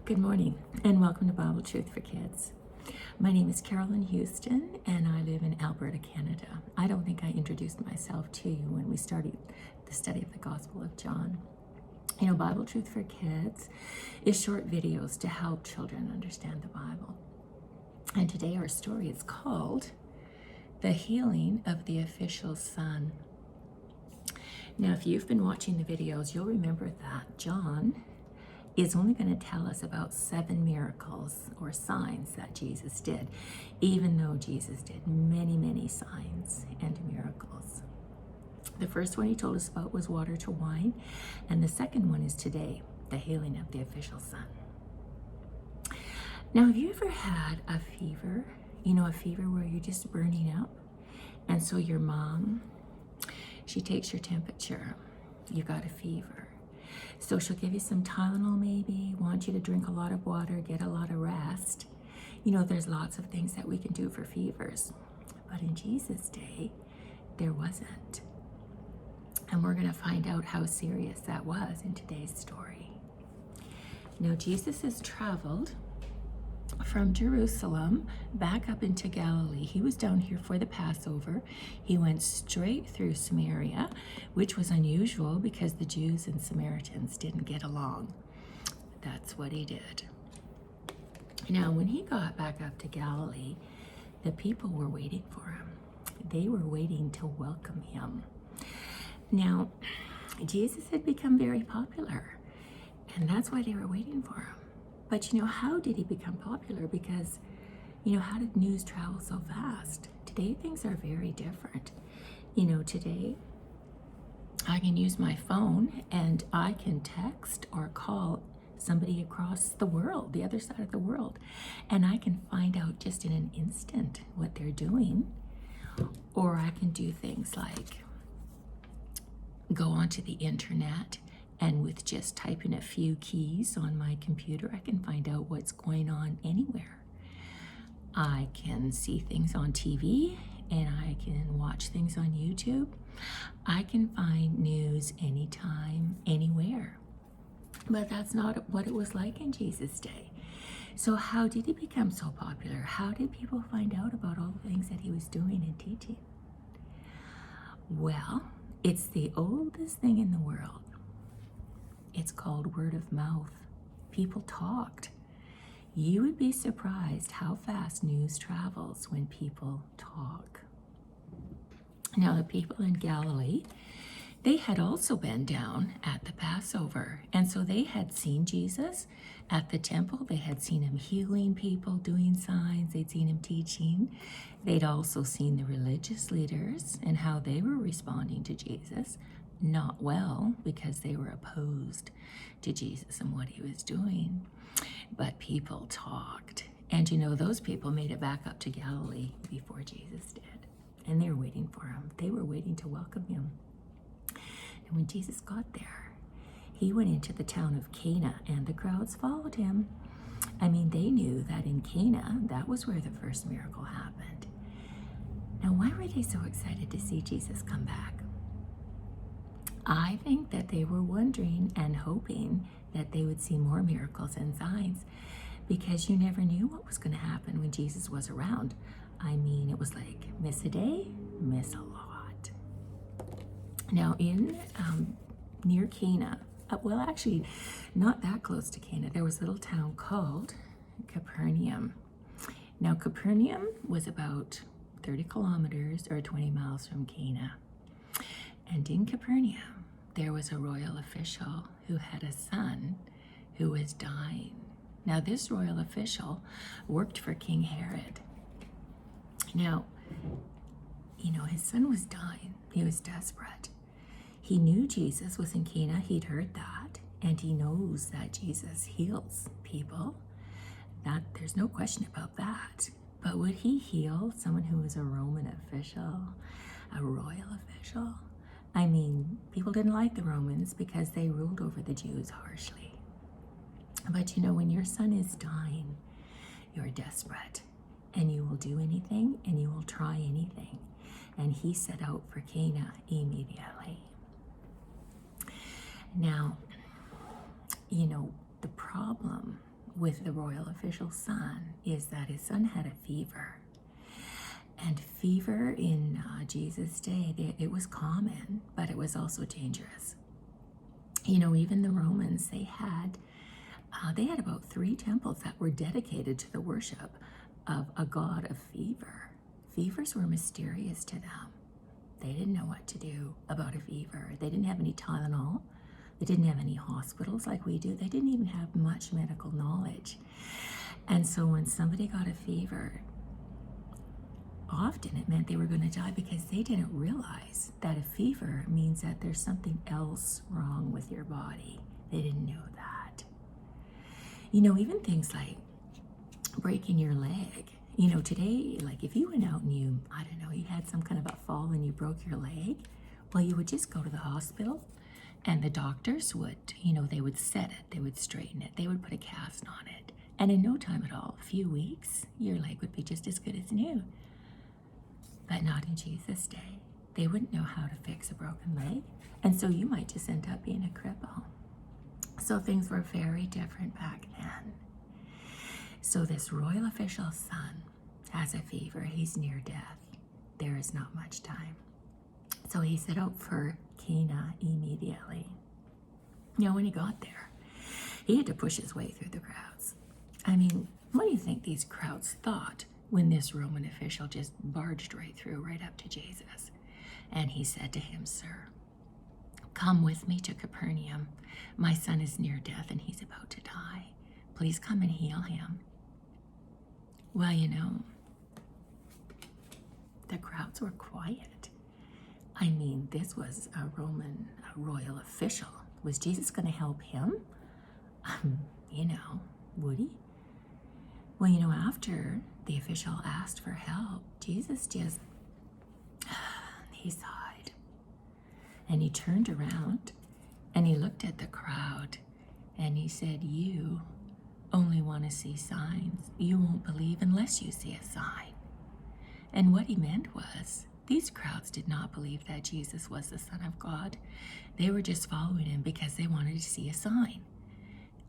Good morning and welcome to Bible Truth for Kids. My name is Carolyn Houston and I live in Alberta, Canada. I don't think I introduced myself to you when we started the study of the Gospel of John. You know, Bible Truth for Kids is short videos to help children understand the Bible. And today our story is called The Healing of the Official Son. Now, if you've been watching the videos, you'll remember that John is only going to tell us about 7 miracles or signs that Jesus did, even though Jesus did many signs and miracles. The first one he told us about was water to wine, and the second one is today, the healing of the official son. Now, have you ever had a fever? You know, a fever where you're just burning up, and so your mom, she takes your temperature, you got a fever. So she'll give you some Tylenol maybe, want you to drink a lot of water, get a lot of rest. You know, there's lots of things that we can do for fevers. But in Jesus' day, there wasn't. And we're going to find out how serious that was in today's story. Now, Jesus has traveled from Jerusalem back up into Galilee. He was down here for the Passover. He went straight through Samaria, which was unusual because the Jews and Samaritans didn't get along. That's what he did. Now, when he got back up to Galilee, the people were waiting for him. They were waiting to welcome him. Now, Jesus had become very popular, and that's why they were waiting for him. But you know, how did he become popular? Because, you know, how did news travel so fast? Today, things are very different. You know, today, I can use my phone and I can text or call somebody across the world, the other side of the world, and I can find out just in an instant what they're doing. Or I can do things like go onto the internet, and with just typing a few keys on my computer, I can find out what's going on anywhere. I can see things on TV, and I can watch things on YouTube. I can find news anytime, anywhere. But that's not what it was like in Jesus' day. So how did he become so popular? How did people find out about all the things that he was doing and teaching? Well, it's the oldest thing in the world. It's called word of mouth. People talked. You would be surprised how fast news travels when people talk. Now, the people in Galilee, they had also been down at the Passover. And so they had seen Jesus at the temple. They had seen him healing people, doing signs. They'd seen him teaching. They'd also seen the religious leaders and how they were responding to Jesus. Not well, because they were opposed to Jesus and what he was doing. But people talked. And you know, those people made it back up to Galilee before Jesus did. And they were waiting for him. They were waiting to welcome him. And when Jesus got there, he went into the town of Cana, and the crowds followed him. I mean, they knew that in Cana, that was where the first miracle happened. Now, why were they so excited to see Jesus come back? I think that they were wondering and hoping that they would see more miracles and signs, because you never knew what was going to happen when Jesus was around. I mean, it was like miss a day, miss a lot. Now, in near Cana, well, actually, not that close to Cana, there was a little town called Capernaum. Now, Capernaum was about 30 kilometers or 20 miles from Cana. And in Capernaum, there was a royal official who had a son who was dying. Now, this royal official worked for King Herod. Now, you know, his son was dying. He was desperate. He knew Jesus was in Cana. He'd heard that. And he knows that Jesus heals people. That there's no question about that. But would he heal someone who was a Roman official, a royal official? I mean, people didn't like the Romans because they ruled over the Jews harshly. But you know, when your son is dying, you're desperate, and you will do anything, and you will try anything. And he set out for Cana immediately. Now, you know, the problem with the royal official's son is that his son had a fever. And fever in Jesus' day, it was common, but it was also dangerous. You know, even the Romans, they had about 3 temples that were dedicated to the worship of a god of fever. Fevers were mysterious to them. They didn't know what to do about a fever. They didn't have any Tylenol. They didn't have any hospitals like we do. They didn't even have much medical knowledge. And so when somebody got a fever, often it meant they were going to die because they didn't realize that a fever means that there's something else wrong with your body. They didn't know that. You know, even things like breaking your leg. You know, today, like if you went out and you had some kind of a fall and you broke your leg, well, you would just go to the hospital and the doctors would, they would set it, they would straighten it, they would put a cast on it. And in no time at all, a few weeks, your leg would be just as good as new. But not in Jesus' day. They wouldn't know how to fix a broken leg. And so you might just end up being a cripple. So things were very different back then. So this royal official's son has a fever. He's near death. There is not much time. So he set out for Cana immediately. Now, when he got there, he had to push his way through the crowds. I mean, what do you think these crowds thought when this Roman official just barged right through, right up to Jesus? And he said to him, "Sir, come with me to Capernaum. My son is near death and he's about to die. Please come and heal him." Well, the crowds were quiet. I mean, this was a Roman royal official. Was Jesus going to help him? Would he? Well, after the official asked for help, Jesus just, he sighed. And he turned around and he looked at the crowd and he said, "You only want to see signs. You won't believe unless you see a sign." And what he meant was, these crowds did not believe that Jesus was the Son of God. They were just following him because they wanted to see a sign.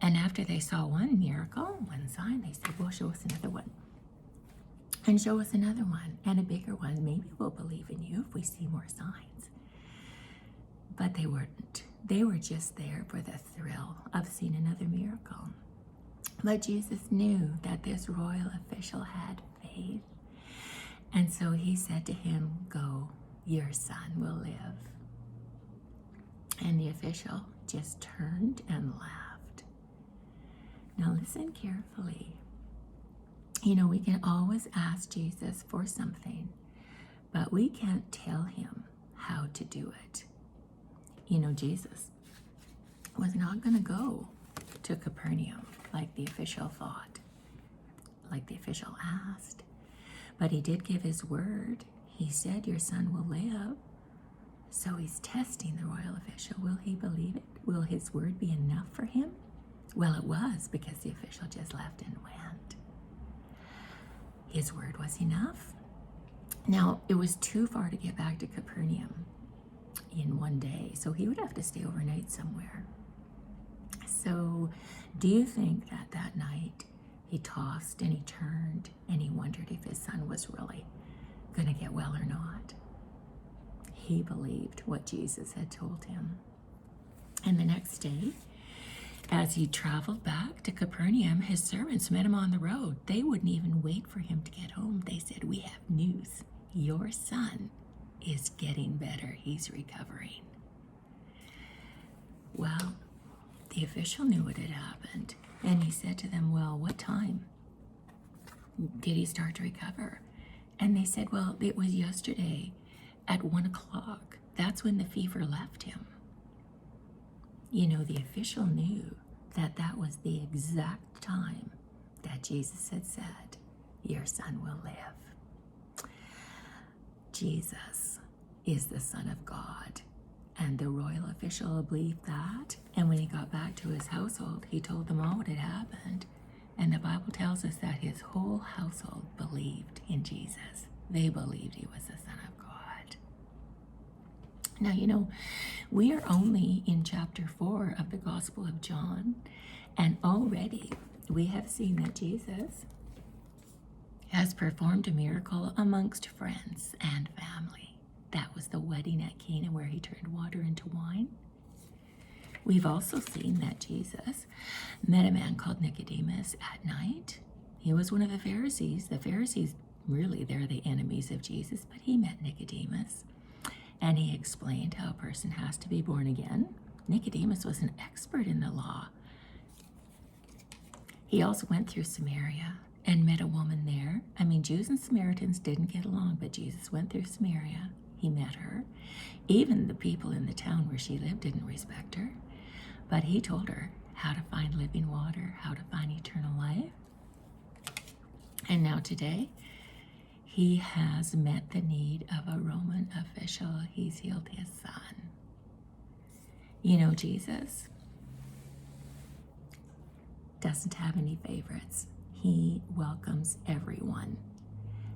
And after they saw one miracle, one sign, they said, "Well, show us another one. And show us another one, and a bigger one. Maybe we'll believe in you if we see more signs." But they weren't. They were just there for the thrill of seeing another miracle. But Jesus knew that this royal official had faith. And so he said to him, "Go, your son will live." And the official just turned and laughed. Now listen carefully. We can always ask Jesus for something, but we can't tell him how to do it. Jesus was not going to go to Capernaum like the official thought, like the official asked. But he did give his word. He said, "Your son will live." So he's testing the royal official. Will he believe it? Will his word be enough for him? Well, it was, because the official just left and went. His word was enough. Now, it was too far to get back to Capernaum in one day, so he would have to stay overnight somewhere. So do you think that that night he tossed and he turned and he wondered if his son was really going to get well or not? He believed what Jesus had told him. And the next day, as he traveled back to Capernaum, his servants met him on the road. They wouldn't even wait for him to get home. They said, "We have news. Your son is getting better. He's recovering." Well, the official knew what had happened. And he said to them, "Well, what time did he start to recover?" And they said, "Well, it was yesterday at 1 o'clock. That's when the fever left him." The official knew that that was the exact time that Jesus had said, "Your son will live." Jesus is the Son of God. And the royal official believed that. And when he got back to his household, he told them all what had happened. And the Bible tells us that his whole household believed in Jesus. They believed he was the Son of God. Now, we are only in chapter 4 of the Gospel of John. And already we have seen that Jesus has performed a miracle amongst friends and family. That was the wedding at Cana where he turned water into wine. We've also seen that Jesus met a man called Nicodemus at night. He was one of the Pharisees. The Pharisees, really, they're the enemies of Jesus, but he met Nicodemus, and he explained how a person has to be born again. Nicodemus was an expert in the law. He also went through Samaria and met a woman there. I mean, Jews and Samaritans didn't get along, but Jesus went through Samaria. He met her. Even the people in the town where she lived didn't respect her. But he told her how to find living water, how to find eternal life. And now today, he has met the need of a Roman official. He's healed his son. You know, Jesus doesn't have any favorites. He welcomes everyone,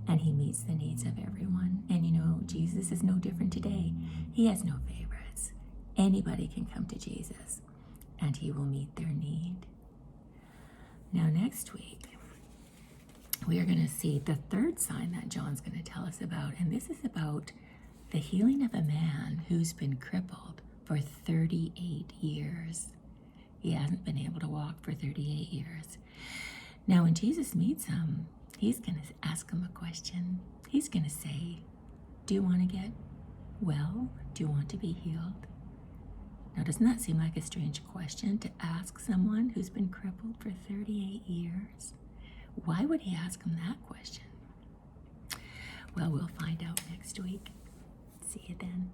and he meets the needs of everyone. And you know, Jesus is no different today. He has no favorites. Anybody can come to Jesus, and he will meet their need. Now, next week, we are going to see the third sign that John's going to tell us about, and this is about the healing of a man who's been crippled for 38 years. He hasn't been able to walk for 38 years. Now, when Jesus meets him, he's going to ask him a question. He's going to say, do you want to get well? Do you want to be healed? Now, doesn't that seem like a strange question to ask someone who's been crippled for 38 years? Why would he ask him that question? Well, we'll find out next week. See you then.